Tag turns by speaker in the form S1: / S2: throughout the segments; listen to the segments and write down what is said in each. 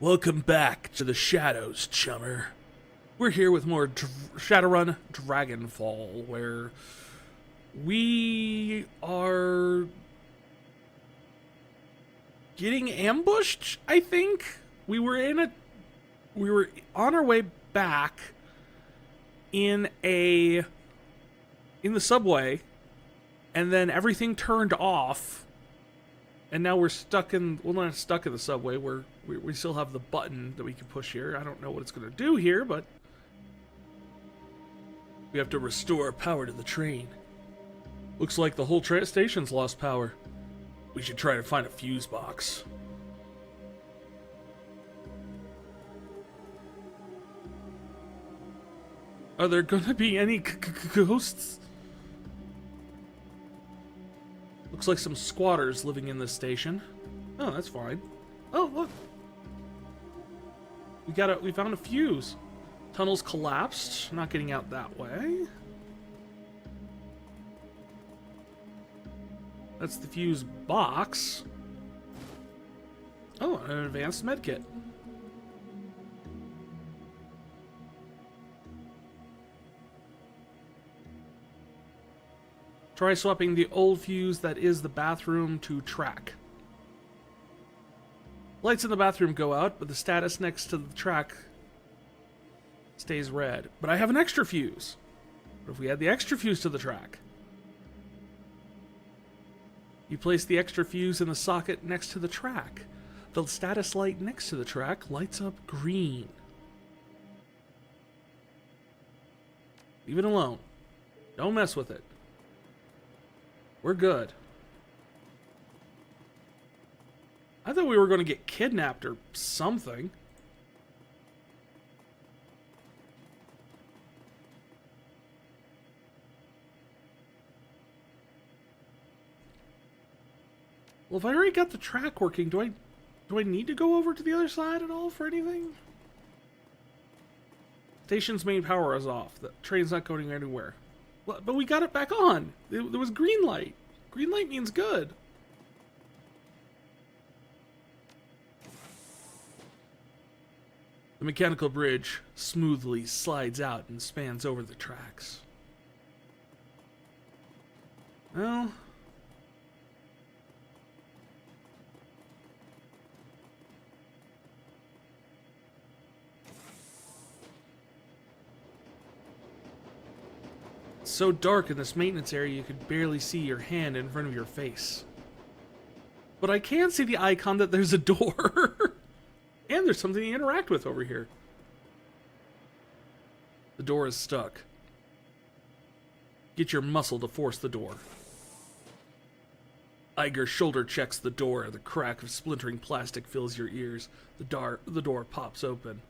S1: Welcome back to the Shadows, chummer. We're here with more Shadowrun Dragonfall, where we are getting ambushed, I think. We were on our way back in the subway, and then everything turned off. And now we're stuck in, well, not stuck in the subway. We still have the button that we can push here. I don't know what it's going to do here, but we have to restore power to the train. Looks like the whole station's lost power. We should try to find a fuse box. Are there going to be any ghosts? Looks like some squatters living in this station. Oh, that's fine. Oh, look. We found a fuse. Tunnels collapsed. Not getting out that way. That's the fuse box. Oh, an advanced medkit. Try swapping the old fuse that is the bathroom to track. Lights in the bathroom go out, but the status next to the track stays red. But I have an extra fuse. What if we add the extra fuse to the track? You place the extra fuse in the socket next to the track. The status light next to the track lights up green. Leave it alone. Don't mess with it. We're good. I thought we were going to get kidnapped or something. Well, if I already got the track working, do I need to go over to the other side at all for anything? Station's main power is off. The train's not going anywhere. But we got it back on. There was green light. Green light means good. The mechanical bridge smoothly slides out and spans over the tracks. Well, it's so dark in this maintenance area you could barely see your hand in front of your face. But I can see the icon that there's a door. And there's something to interact with over here. The door is stuck. Get your muscle to force the door. Iger shoulder checks the door. The crack of splintering plastic fills your ears. The door pops open.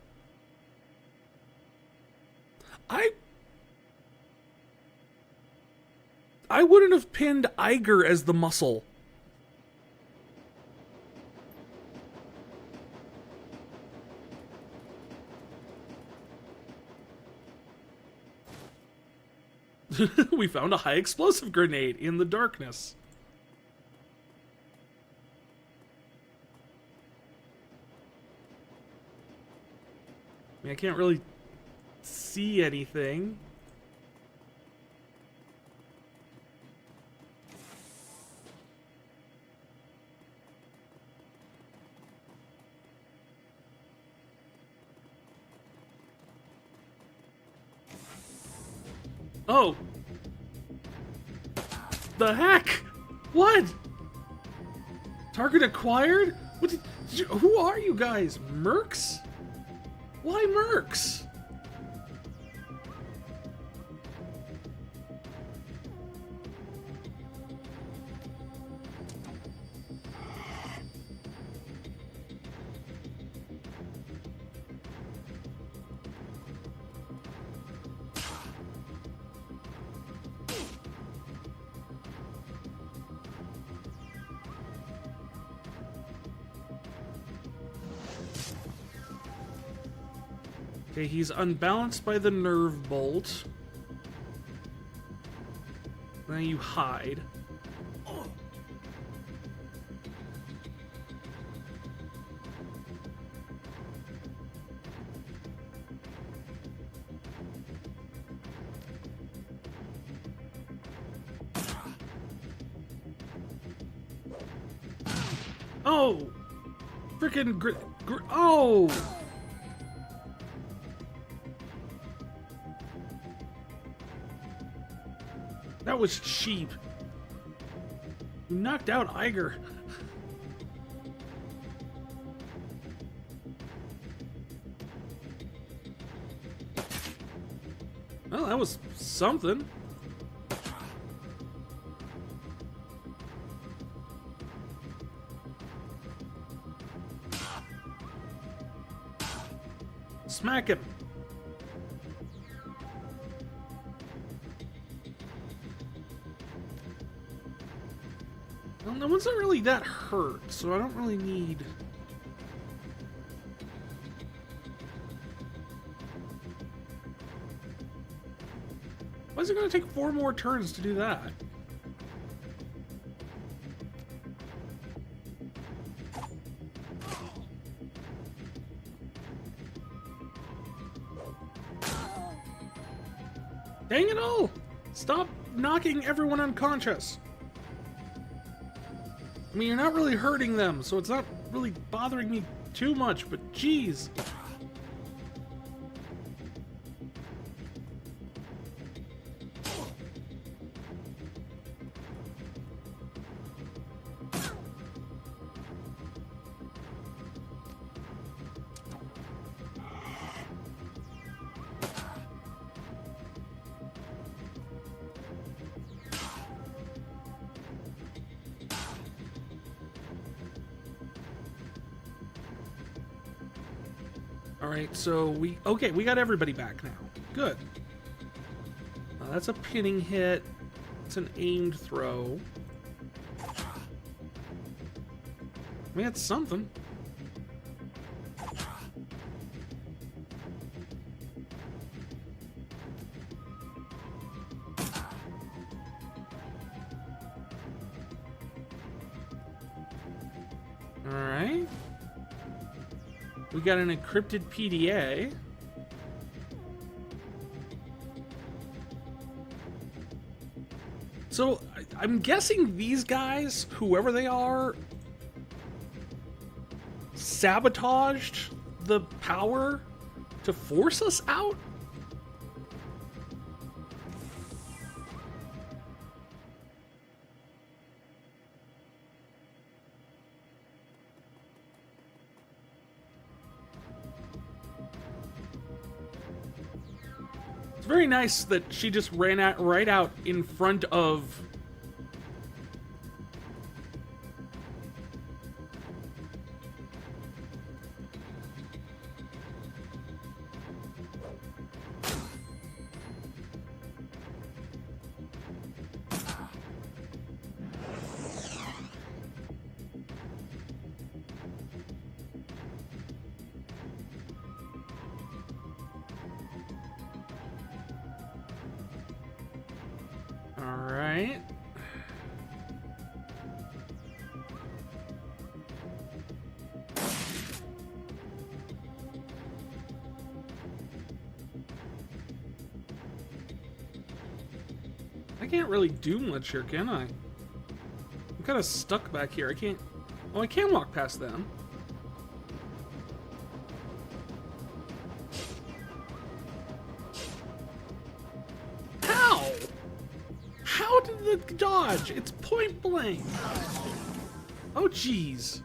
S1: I wouldn't have pinned Iger as the muscle. We found a high explosive grenade in the darkness. I mean, I can't really see anything. Oh! The heck? What? Target acquired? Who are you guys? Mercs? Why mercs? Okay, he's unbalanced by the nerve bolt. Then you hide. Oh! Frickin' oh! That was cheap. You knocked out Iger. Well, that was something. Smack him. Well, no one's not really that hurt, so I don't really need... Why is it going to take 4 more turns to do that? Dang it all! Stop knocking everyone unconscious! I mean, you're not really hurting them, so it's not really bothering me too much, but geez. Alright, so we got everybody back now. Good. That's a pinning hit. It's an aimed throw. I mean, it's something. Alright. We got an encrypted PDA. So, I'm guessing these guys, whoever they are, sabotaged the power to force us out? Very nice that she just ran out right out in front of Alright. I can't really do much here, can I? I'm kind of stuck back here. I can't... Oh, I can walk past them. How did the dodge? It's point blank. Oh, jeez.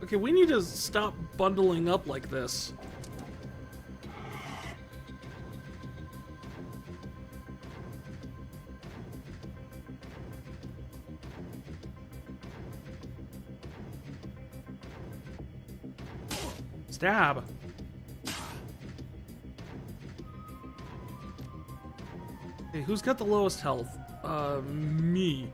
S1: Okay, we need to stop bundling up like this. Stab. Hey, who's got the lowest health? Me.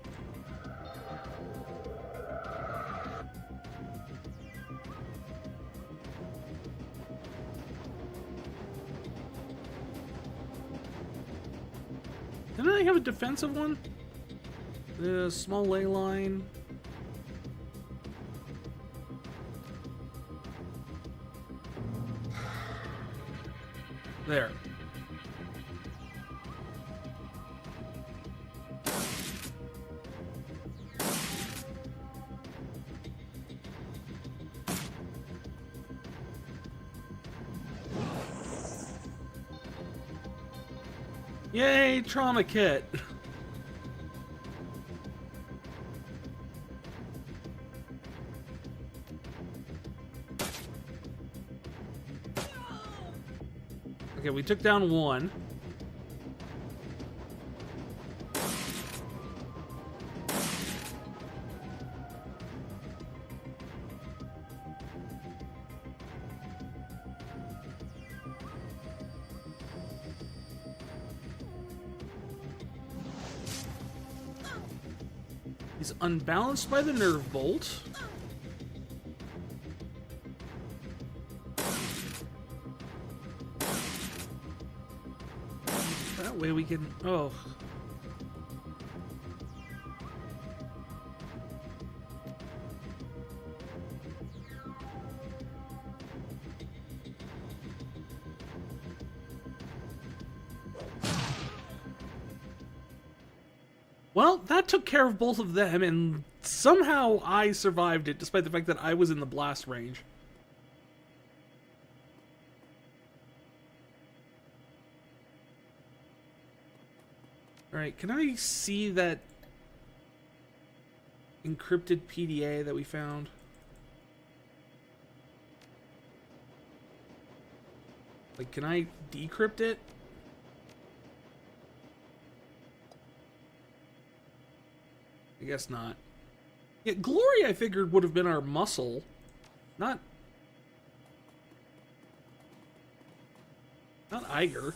S1: Didn't I have a defensive one? The small ley line. There. Yay, trauma kit. Okay, we took down one. He's unbalanced by the nerve bolt. That way we can... Oh. Well, that took care of both of them, and somehow I survived it, despite the fact that I was in the blast range. Alright, can I see that encrypted PDA that we found? Like, can I decrypt it? I guess not. Yeah, Glory, I figured, would have been our muscle. Not Iger.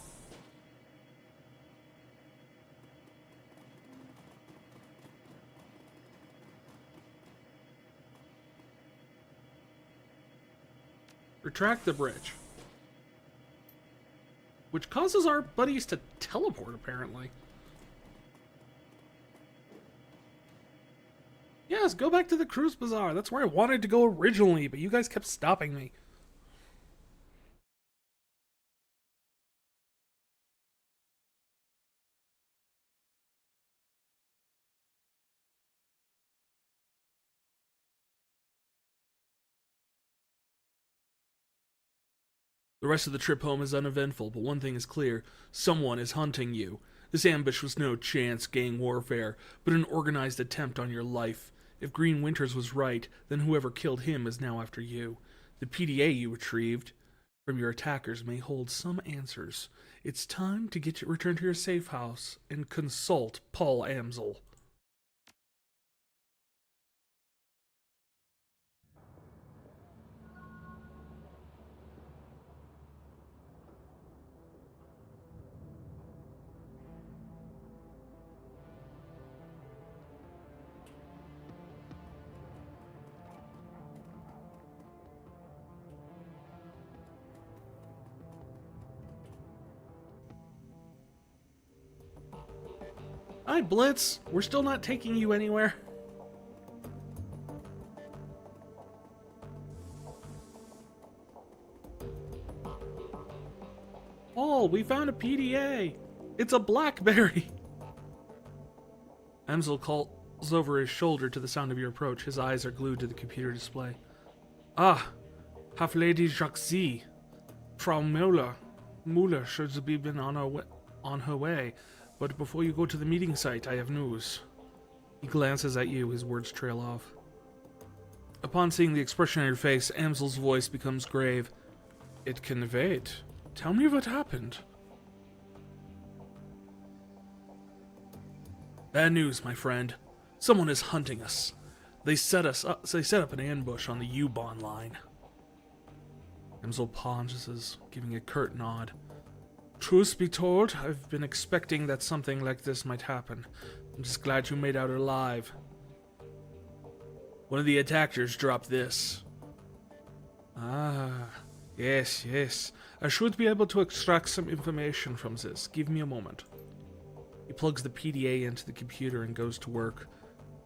S1: Retract the bridge. Which causes our buddies to teleport, apparently. Yes, go back to the Cruise Bazaar. That's where I wanted to go originally, but you guys kept stopping me. The rest of the trip home is uneventful, but one thing is clear. Someone is hunting you. This ambush was no chance gang warfare, but an organized attempt on your life. If Green Winters was right, then whoever killed him is now after you. The PDA you retrieved from your attackers may hold some answers. It's time to return to your safe house and consult Paul Amsel. Hi, Blitz. We're still not taking you anywhere. Oh, we found a PDA. It's a BlackBerry. Amsel calls over his shoulder to the sound of your approach. His eyes are glued to the computer display. Ah, Half-Lady Jacques Z. Frau Müller. Müller should have been on her way. But before you go to the meeting site, I have news. He glances at you, his words trail off. Upon seeing the expression on your face, Amsel's voice becomes grave. It can wait. Tell me what happened. Bad news, my friend. Someone is hunting us. They set up an ambush on the U-Bahn line. Amsel pauses, giving a curt nod. Truth be told, I've been expecting that something like this might happen. I'm just glad you made out alive. One of the attackers dropped this. Ah, yes. I should be able to extract some information from this. Give me a moment. He plugs the PDA into the computer and goes to work.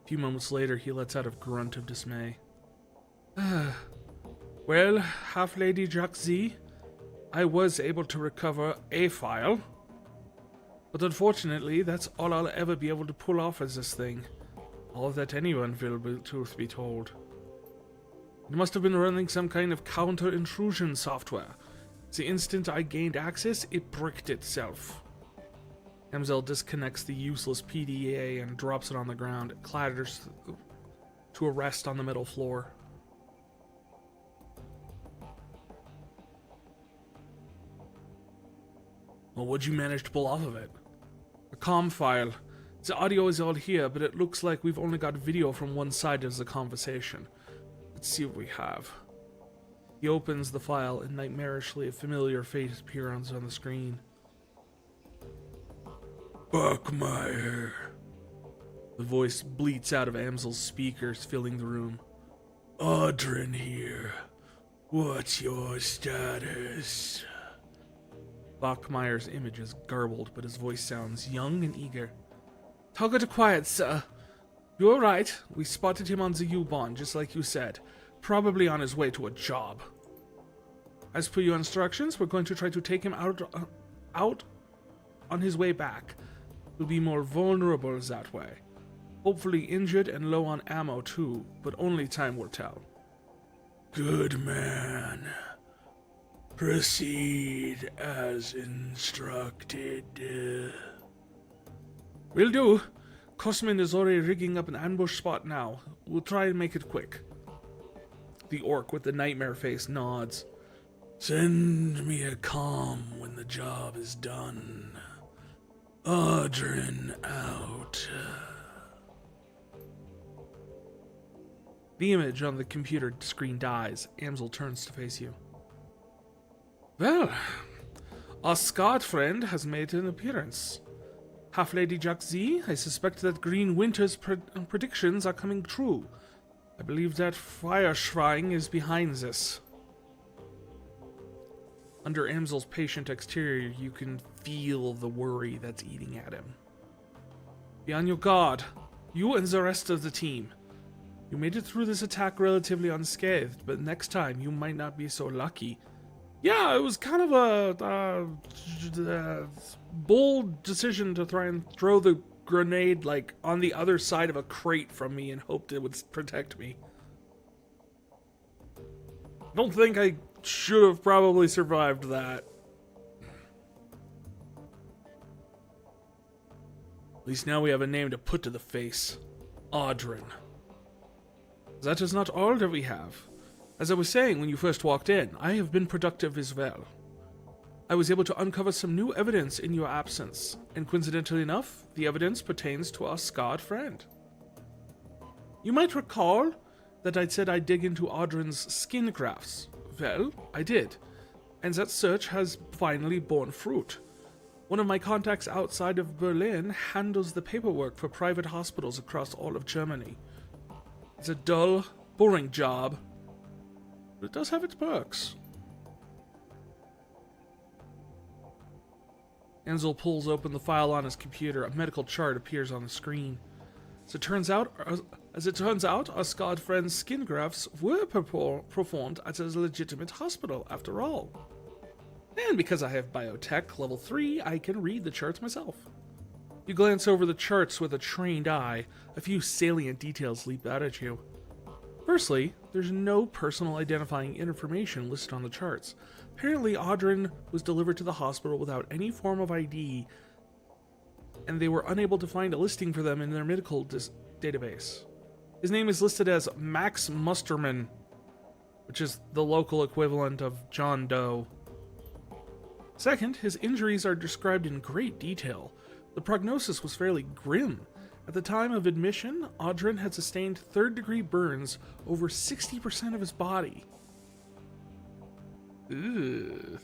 S1: A few moments later, he lets out a grunt of dismay. Well, Half-Lady Jacques Z, I was able to recover a file, but unfortunately, that's all I'll ever be able to pull off as this thing. All that anyone will, truth be told. It must have been running some kind of counter-intrusion software. The instant I gained access, it bricked itself. Amzel disconnects the useless PDA and drops it on the ground. It clatters to a rest on the metal floor. Well, what'd you manage to pull off of it? A comm file. The audio is all here, but it looks like we've only got video from one side of the conversation. Let's see what we have. He opens the file, and nightmarishly a familiar face appears on the screen. Buckmeyer. The voice bleats out of Amsel's speakers, filling the room. Audrin here. What's your status? Bachmeyer's image is garbled, but his voice sounds young and eager. Toggle to quiet, sir. You're right. We spotted him on the U-Bahn, just like you said. Probably on his way to a job. As per your instructions, we're going to try to take him out on his way back. We'll be more vulnerable that way. Hopefully injured and low on ammo too, but only time will tell. Good man. Proceed as instructed. Will do. Cosmin is already rigging up an ambush spot now. We'll try and make it quick. The orc with the nightmare face nods. Send me a comm when the job is done. Audrin out. The image on the computer screen dies. Amsel turns to face you. Well, our scarred friend has made an appearance. Half-Lady Jack-Z, I suspect that Green Winter's predictions are coming true. I believe that Fire Shrine is behind this. Under Amsel's patient exterior, you can feel the worry that's eating at him. Be on your guard, you and the rest of the team. You made it through this attack relatively unscathed, but next time you might not be so lucky. Yeah, it was kind of a bold decision to try and throw the grenade like on the other side of a crate from me and hoped it would protect me. I don't think I should have probably survived that. At least now we have a name to put to the face. Audrin. That is not all that we have. As I was saying when you first walked in, I have been productive as well. I was able to uncover some new evidence in your absence, and coincidentally enough, the evidence pertains to our scarred friend. You might recall that I'd said I'd dig into Audrin's skin grafts. Well, I did, and that search has finally borne fruit. One of my contacts outside of Berlin handles the paperwork for private hospitals across all of Germany. It's a dull, boring job, but it does have its perks. Ansel pulls open the file on his computer. A medical chart appears on the screen. As it turns out, our scarred friend's skin grafts were performed at a legitimate hospital, after all. And because I have biotech level 3, I can read the charts myself. You glance over the charts with a trained eye. A few salient details leap out at you. Firstly, there's no personal identifying information listed on the charts. Apparently, Audrin was delivered to the hospital without any form of ID, and they were unable to find a listing for them in their medical database. His name is listed as Max Musterman, which is the local equivalent of John Doe. Second, his injuries are described in great detail. The prognosis was fairly grim. At the time of admission, Audrin had sustained third-degree burns over 60% of his body. Ugh.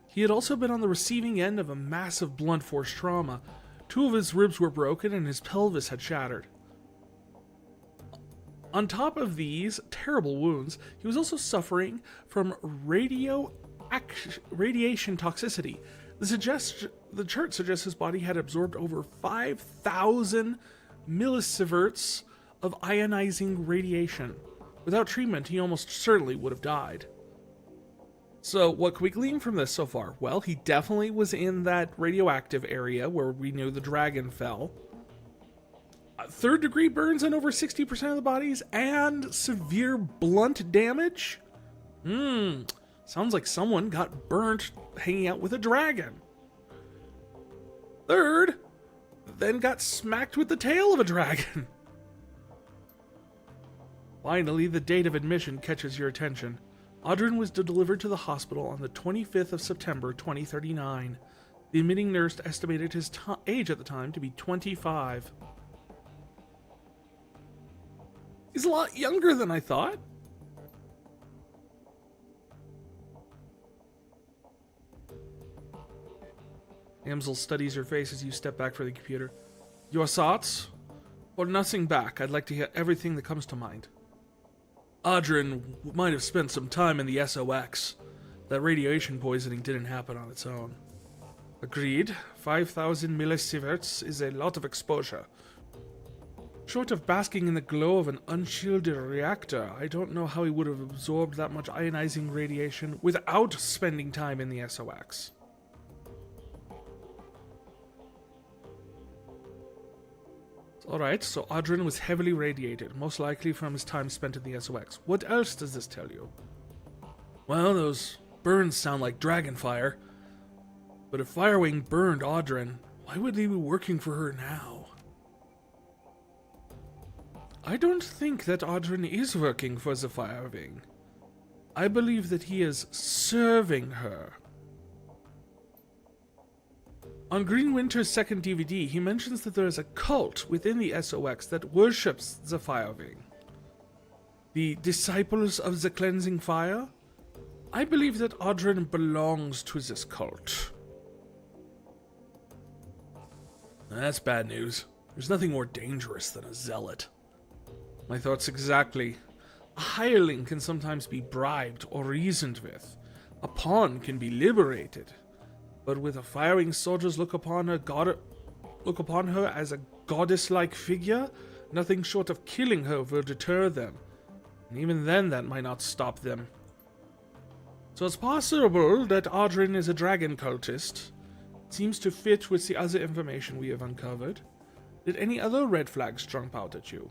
S1: He had also been on the receiving end of a massive blunt force trauma. 2 of his ribs were broken and his pelvis had shattered. On top of these terrible wounds, he was also suffering from radiation toxicity. The chart suggests his body had absorbed over 5,000 millisieverts of ionizing radiation. Without treatment, he almost certainly would have died. So, what can we glean from this so far? Well, he definitely was in that radioactive area where we knew the dragon fell. Third-degree burns in over 60% of the bodies, and severe blunt damage? Sounds like someone got burnt hanging out with a dragon. Third, then got smacked with the tail of a dragon. Finally, the date of admission catches your attention. Audrin was delivered to the hospital on the 25th of September, 2039. The admitting nurse estimated his age at the time to be 25. He's a lot younger than I thought. Amsel studies your face as you step back from the computer. Your thoughts? Or nothing back. I'd like to hear everything that comes to mind. Audrin might have spent some time in the SOX. That radiation poisoning didn't happen on its own. Agreed. 5,000 millisieverts is a lot of exposure. Short of basking in the glow of an unshielded reactor, I don't know how he would have absorbed that much ionizing radiation without spending time in the SOX. Alright, so Audrin was heavily radiated, most likely from his time spent in the SOX. What else does this tell you? Well, those burns sound like Dragonfire. But if Firewing burned Audrin, why would he be working for her now? I don't think that Audrin is working for the Firewing. I believe that he is serving her. On Green Winter's second DVD, he mentions that there is a cult within the SOX that worships the Firewing. The Disciples of the Cleansing Fire? I believe that Audrin belongs to this cult. That's bad news. There's nothing more dangerous than a zealot. My thoughts exactly. A hireling can sometimes be bribed or reasoned with. A pawn can be liberated. But with a Firewing, soldiers look upon her as a goddess-like figure. Nothing short of killing her will deter them. And even then, that might not stop them. So it's possible that Audrin is a dragon cultist. It seems to fit with the other information we have uncovered. Did any other red flags jump out at you?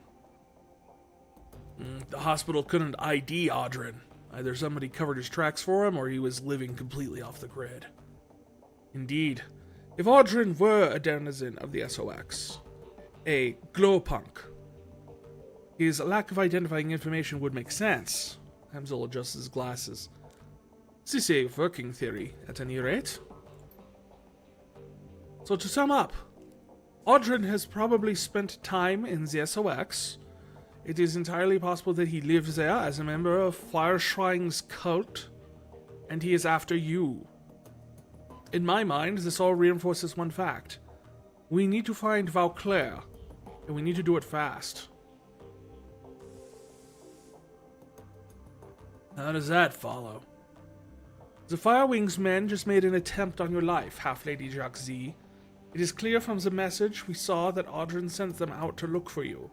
S1: The hospital couldn't ID Audrin. Either somebody covered his tracks for him, or he was living completely off the grid. Indeed, if Audrin were a denizen of the SOX, a glowpunk, his lack of identifying information would make sense. Amsel adjusts his glasses. This is a working theory, at any rate. So to sum up, Audrin has probably spent time in the SOX. It is entirely possible that he lives there as a member of Fireshrine's cult, and he is after you. In my mind, this all reinforces one fact. We need to find Vauclair, and we need to do it fast. How does that follow? The Firewing's men just made an attempt on your life, Half-Lady Jacques Z. It is clear from the message we saw that Audrin sent them out to look for you.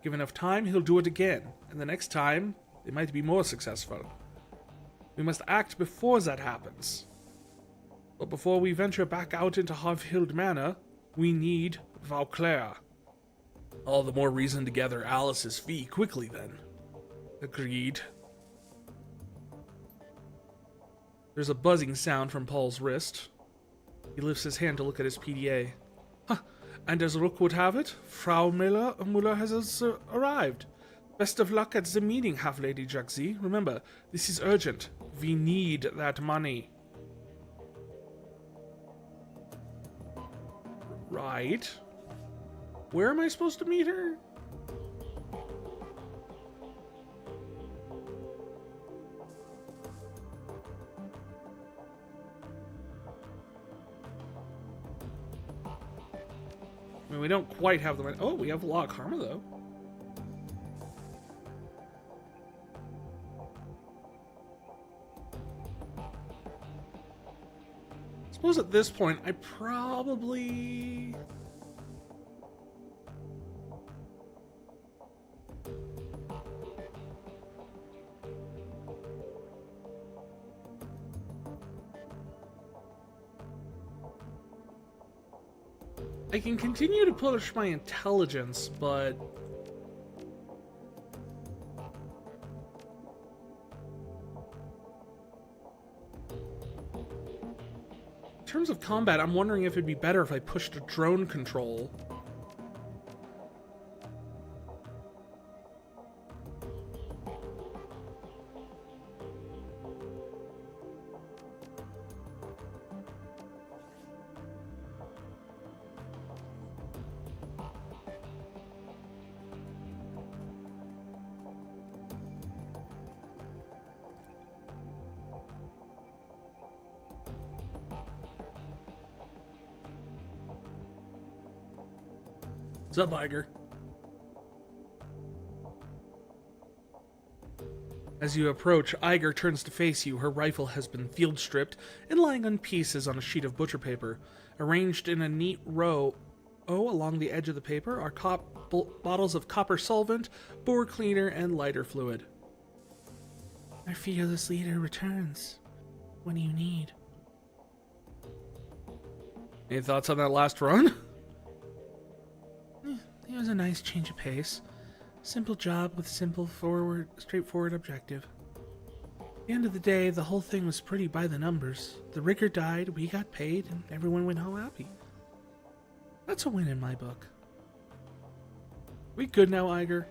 S1: Give enough time, he'll do it again, and the next time, they might be more successful. We must act before that happens. But before we venture back out into Havhild Manor, we need Vauclair. All the more reason to gather Alice's fee quickly, then. Agreed. There's a buzzing sound from Paul's wrist. He lifts his hand to look at his PDA. And as Rook would have it, Frau Muller has arrived. Best of luck at the meeting, Half-Lady Jacques Z. Remember, this is urgent. We need that money. Right. Where am I supposed to meet her? I mean, we don't quite have the money. Oh, we have a lot of karma, though. I suppose at this point, I probably... I can continue to push my intelligence, but... terms of combat, I'm wondering if it'd be better if I pushed a drone control. What's up, Iger? As you approach, Iger turns to face you. Her rifle has been field stripped and lying in pieces on a sheet of butcher paper. Arranged in a neat row along the edge of the paper are bottles of copper solvent, bore cleaner, and lighter fluid. Our fearless leader returns. What do you need? Any thoughts on that last run? It was a nice change of pace. Simple job with straightforward objective. At the end of the day, the whole thing was pretty by the numbers. The rigger died, we got paid, and everyone went home happy. That's a win in my book. We good now, Iger?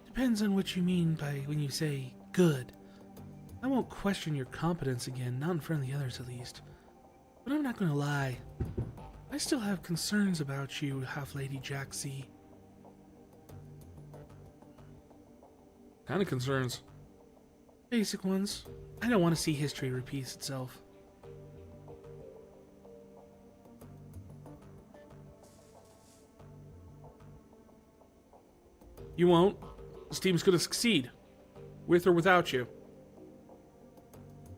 S1: Depends on what you mean by when you say good. I won't question your competence again, not in front of the others at least. But I'm not gonna lie. I still have concerns about you, Half-Lady Jack C. Kind of concerns. Basic ones. I don't want to see history repeat itself. You won't. This team's going to succeed. With or without you.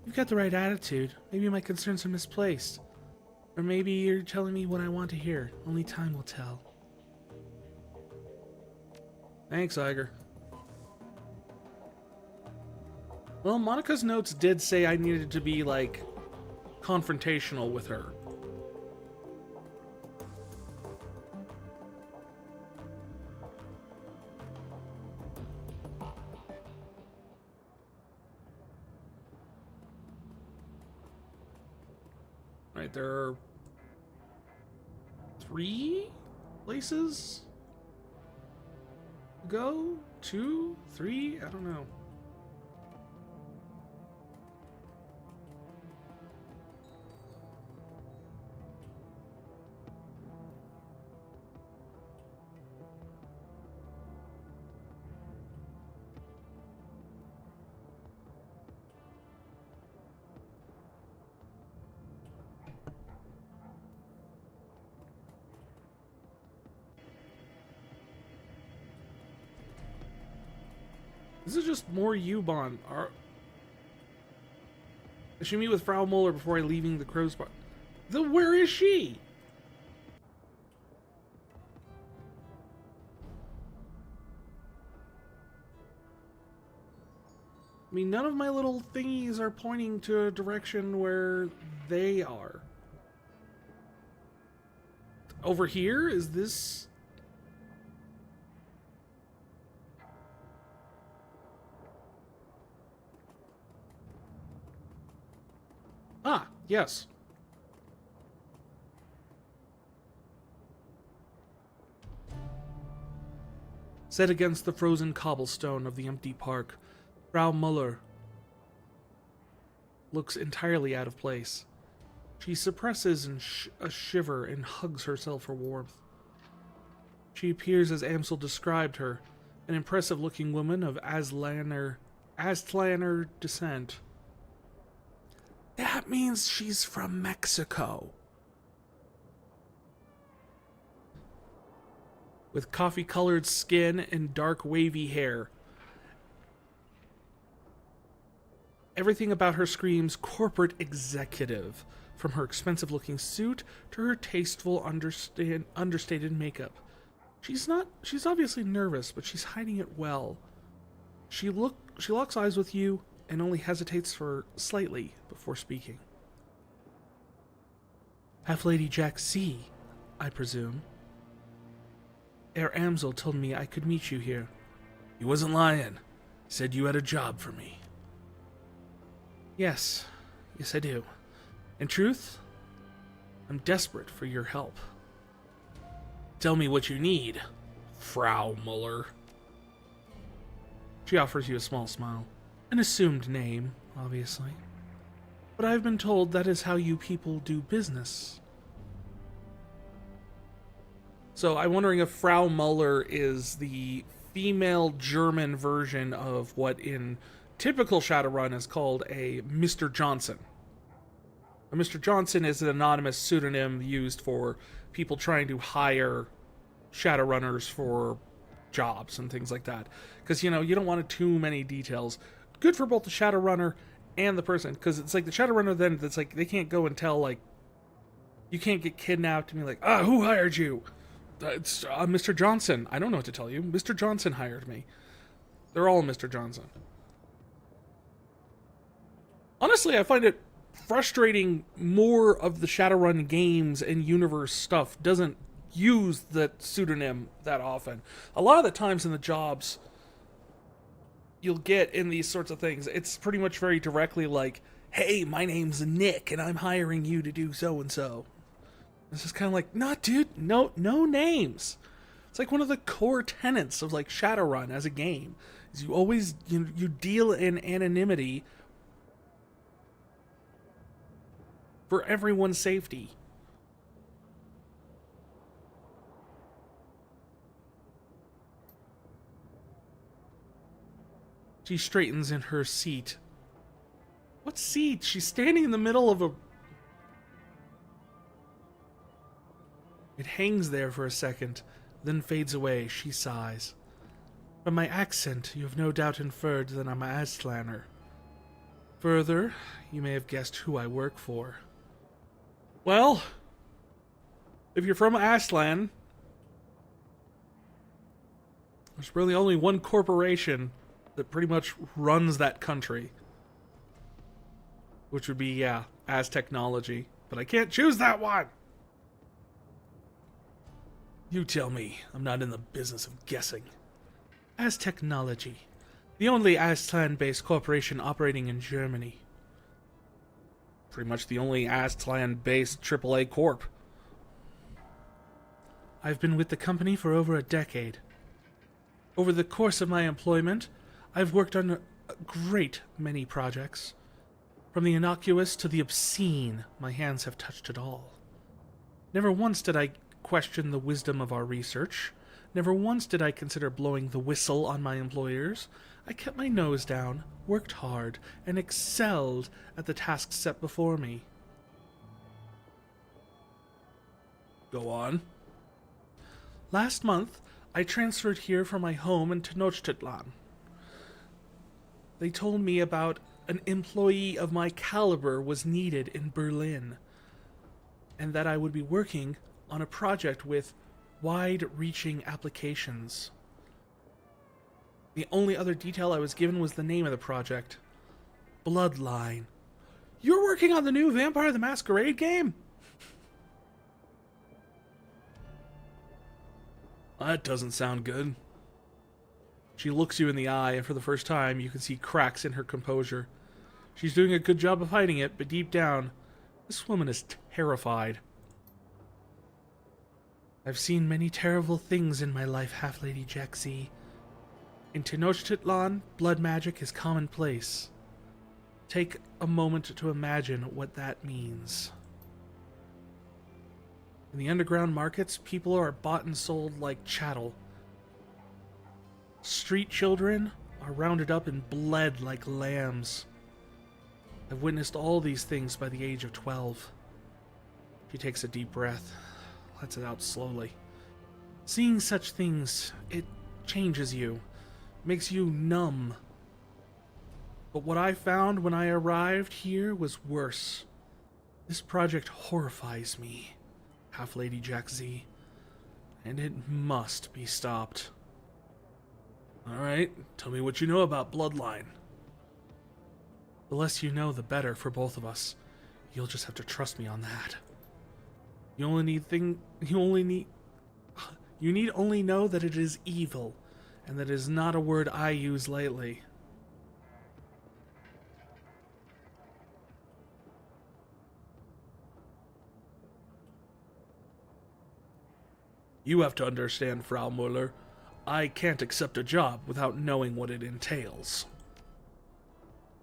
S1: You've got the right attitude. Maybe my concerns are misplaced. Or maybe you're telling me what I want to hear. Only time will tell. Thanks, Iger. Well, Monica's notes did say I needed to be, like, confrontational with her. Right, there are 3 places to go? 2? 3? I don't know. This is just more U-Bahn. I should meet with Frau Muller before I leaving the crow's bar. Where is she? I mean, none of my little thingies are pointing to a direction where they are. Over here? Is this... Ah, yes. Set against the frozen cobblestone of the empty park, Frau Muller looks entirely out of place. She suppresses a shiver and hugs herself for warmth. She appears as Amsel described her, an impressive-looking woman of Aztlaner descent. That means she's from Mexico. With coffee-colored skin and dark wavy hair. Everything about her screams corporate executive, from her expensive-looking suit to her tasteful, understated makeup. She's obviously nervous, but she's hiding it well. She locks eyes with you and only hesitates for slightly before speaking. Half-Lady Jack C, I presume. Herr Amsel told me I could meet you here. He wasn't lying. He said you had a job for me. Yes I do. In truth, I'm desperate for your help. Tell me what you need, Frau Muller. She offers you a small smile. An assumed name, obviously. But I've been told that is how you people do business. So I'm wondering if Frau Muller is the female German version of what in typical Shadowrun is called a Mr. Johnson. A Mr. Johnson is an anonymous pseudonym used for people trying to hire Shadowrunners for jobs and things like that. Because, you don't want too many details. Good for both the Shadowrunner and the person. Because it's like the Shadowrunner then, it's like they can't go and tell, like, you can't get kidnapped and be like, who hired you? It's Mr. Johnson. I don't know what to tell you. Mr. Johnson hired me. They're all Mr. Johnson. Honestly, I find it frustrating more of the Shadowrun games and universe stuff doesn't use that pseudonym that often. A lot of the times in the jobs you'll get in these sorts of things, it's pretty much very directly like, hey, my name's Nick and I'm hiring you to do so and so. It's just kind of like, nah, dude, no names. It's like one of the core tenets of like Shadowrun as a game is you always you deal in anonymity for everyone's safety. She straightens in her seat. What seat? She's standing in the middle of a... It hangs there for a second, then fades away. She sighs. From my accent, you have no doubt inferred that I'm a Aztlaner. Further, you may have guessed who I work for. Well, if you're from Aztlan, there's really only one corporation that pretty much runs that country. Which would be, Az Technology. But I can't choose that one! You tell me. I'm not in the business of guessing. Az Technology. The only Aztlan-based corporation operating in Germany. Pretty much the only Aztlan-based AAA corp. I've been with the company for over a decade. Over the course of my employment, I've worked on a great many projects. From the innocuous to the obscene, my hands have touched it all. Never once did I question the wisdom of our research. Never once did I consider blowing the whistle on my employers. I kept my nose down, worked hard, and excelled at the tasks set before me. Go on. Last month, I transferred here from my home in Tenochtitlan. They told me about an employee of my caliber was needed in Berlin, and that I would be working on a project with wide-reaching applications. The only other detail I was given was the name of the project. Bloodline. You're working on the new Vampire the Masquerade game? That doesn't sound good. She looks you in the eye, and for the first time, you can see cracks in her composure. She's doing a good job of hiding it, but deep down, this woman is terrified. I've seen many terrible things in my life, Half-Lady Jaxie. In Tenochtitlan, blood magic is commonplace. Take a moment to imagine what that means. In the underground markets, people are bought and sold like chattel. Street children are rounded up and bled like lambs. I've witnessed all these things by the age of 12. She takes a deep breath, lets it out slowly. Seeing such things, it changes you, makes you numb. But what I found when I arrived here was worse. This project horrifies me, Half-Lady Jaxie, and it must be stopped. Alright, tell me what you know about Bloodline. The less you know, the better for both of us. You'll just have to trust me on that. You need only know that it is evil, and that it is not a word I use lightly. You have to understand, Frau Muller. I can't accept a job without knowing what it entails.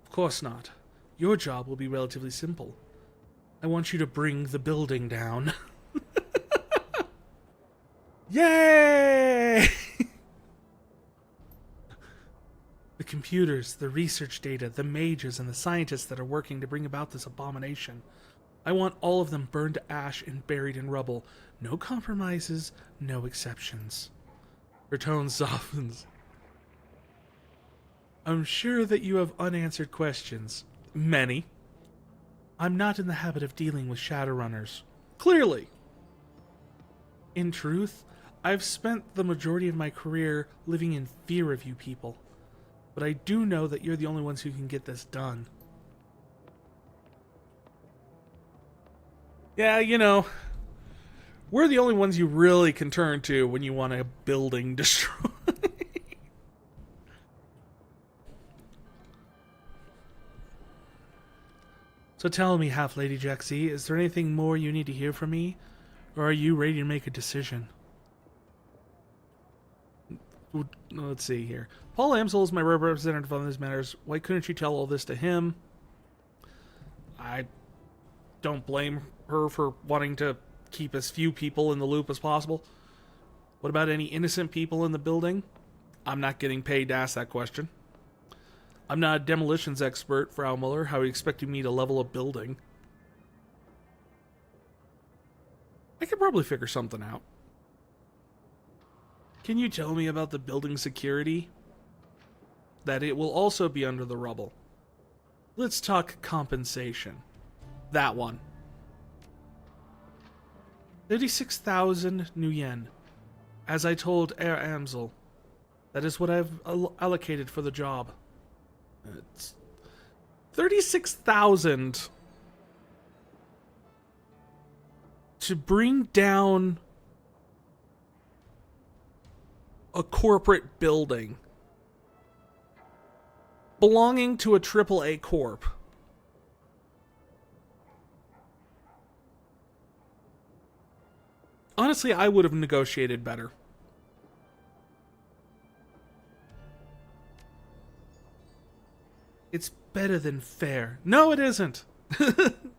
S1: Of course not. Your job will be relatively simple. I want you to bring the building down. Yay! The computers, the research data, the mages, and the scientists that are working to bring about this abomination. I want all of them burned to ash and buried in rubble. No compromises, no exceptions. Her tone softens. I'm sure that you have unanswered questions. Many. I'm not in the habit of dealing with Shadowrunners. Clearly. In truth, I've spent the majority of my career living in fear of you people. But I do know that you're the only ones who can get this done. Yeah, you know, we're the only ones you really can turn to when you want a building destroyed. So tell me, Half-Lady Jaxie, is there anything more you need to hear from me? Or are you ready to make a decision? Let's see here. Paul Amsel is my representative on these matters. Why couldn't you tell all this to him? I don't blame her for wanting to keep as few people in the loop as possible. What about any innocent people in the building? I'm not getting paid to ask that question. I'm not a demolitions expert, Frau Muller. How are you expecting me to level a building? I could probably figure something out. Can you tell me about the building security? That it will also be under the rubble. Let's talk compensation. That one. 36,000 new yen. As I told Herr Amsel, that is what I've allocated for the job. It's 36,000 to bring down a corporate building belonging to a AAA corp. Honestly, I would have negotiated better. It's better than fair. No, it isn't.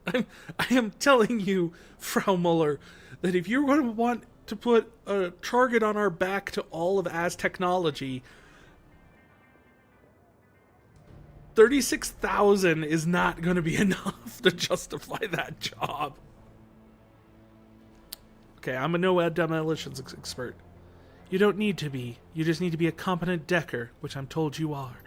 S1: I am telling you, Frau Muller, that if you're going to want to put a target on our back to all of Az technology, 36,000 is not going to be enough to justify that job. Okay, I'm a no demolitions expert. You don't need to be. You just need to be a competent decker, which I'm told you are.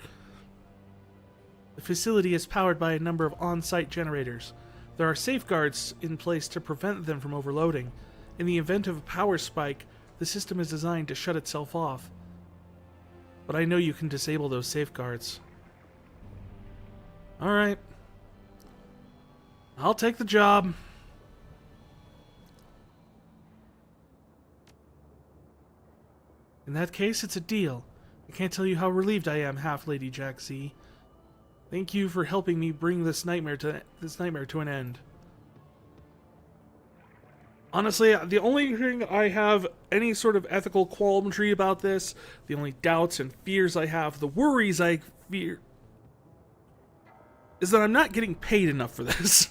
S1: The facility is powered by a number of on-site generators. There are safeguards in place to prevent them from overloading. In the event of a power spike, the system is designed to shut itself off. But I know you can disable those safeguards. Alright. I'll take the job. In that case, it's a deal. I can't tell you how relieved I am, Half-Lady Jaxie. Thank you for helping me bring this nightmare to an end. Honestly, the only thing I have any sort of ethical quality about this, the only doubts and fears I have, the worries I fear, is that I'm not getting paid enough for this.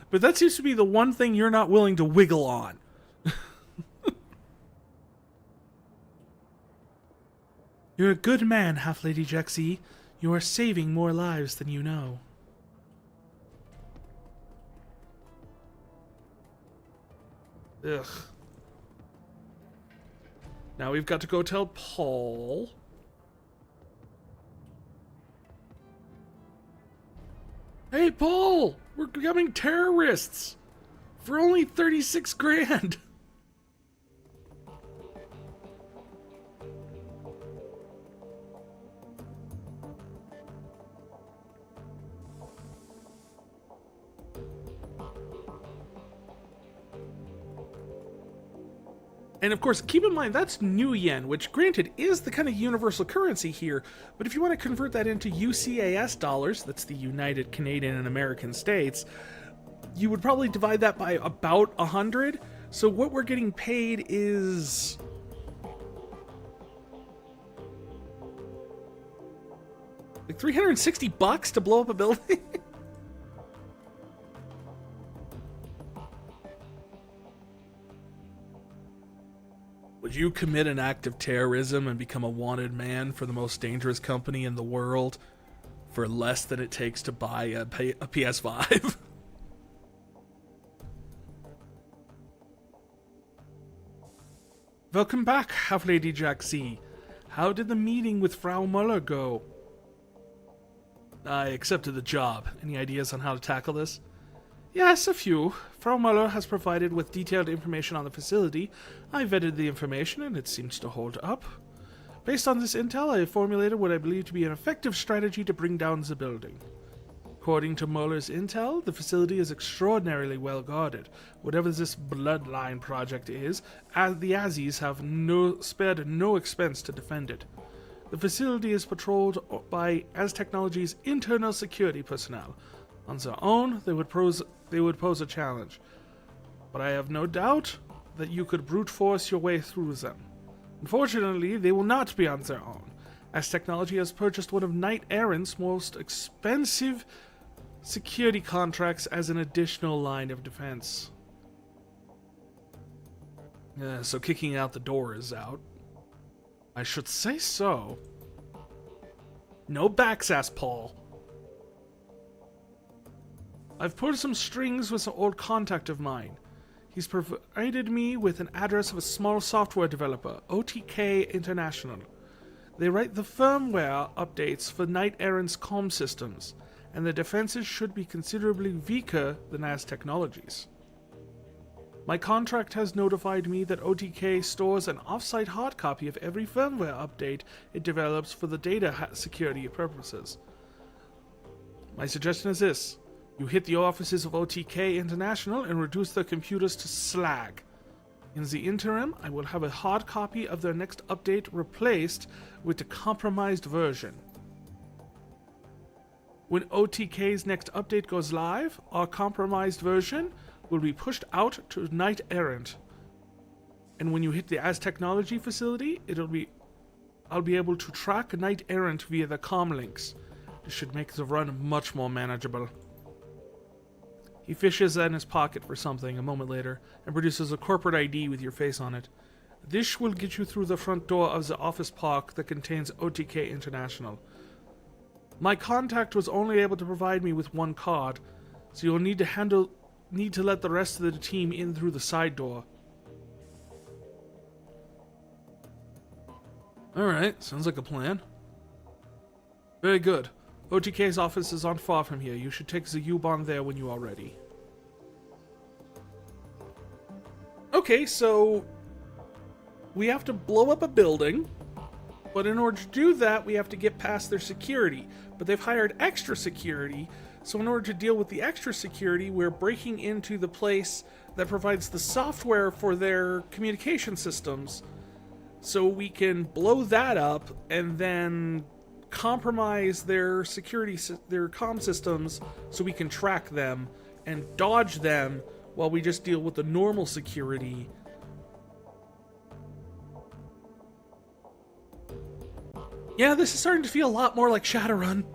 S1: But that seems to be the one thing you're not willing to wiggle on. You're a good man, Half-Lady Jaxie. You are saving more lives than you know. Ugh. Now we've got to go tell Paul. Hey, Paul! We're becoming terrorists! For only 36 grand! And of course, keep in mind, that's new yen, which granted is the kind of universal currency here, but if you want to convert that into UCAS dollars, that's the United Canadian and American States, you would probably divide that by about 100. So what we're getting paid is... like $360 to blow up a building? Would you commit an act of terrorism and become a wanted man for the most dangerous company in the world for less than it takes to buy a PS5? Welcome back, Half-Lady Jack Z. How did the meeting with Frau Muller go? I accepted the job. Any ideas on how to tackle this? Yes, a few. Frau Muller has provided with detailed information on the facility. I vetted the information and it seems to hold up. Based on this intel, I have formulated what I believe to be an effective strategy to bring down the building. According to Muller's intel, the facility is extraordinarily well guarded. Whatever this bloodline project is, the Azis have spared no expense to defend it. The facility is patrolled by Az Technology's internal security personnel. On their own, they would pose a challenge. But I have no doubt that you could brute force your way through them. Unfortunately, they will not be on their own, as Technology has purchased one of Knight Errant's most expensive security contracts as an additional line of defense. So kicking out the door is out. I should say so. No backsass, Paul. I've pulled some strings with an old contact of mine. He's provided me with an address of a small software developer, OTK International. They write the firmware updates for Knight Errant's comm systems, and the defenses should be considerably weaker than Az Technologies. My contract has notified me that OTK stores an off-site hard copy of every firmware update it develops for the data security purposes. My suggestion is this. You hit the offices of OTK International and reduce their computers to slag. In the interim, I will have a hard copy of their next update replaced with the compromised version. When OTK's next update goes live, our compromised version will be pushed out to Knight Errant. And when you hit the Az Technology facility, I'll be able to track Knight Errant via the comm links. This should make the run much more manageable. He fishes in his pocket for something a moment later and produces a corporate ID with your face on it. This will get you through the front door of the office park that contains OTK International. My contact was only able to provide me with one card, so you'll need to let the rest of the team in through the side door. Alright, sounds like a plan. Very good. OTK's office is not far from here. You should take the U-Bahn there when you are ready. Okay, so we have to blow up a building, but in order to do that, we have to get past their security. But they've hired extra security, so in order to deal with the extra security, we're breaking into the place that provides the software for their communication systems, so we can blow that up and then compromise their security, their comm systems, so we can track them and dodge them while we just deal with the normal security. Yeah, this is starting to feel a lot more like Shadowrun.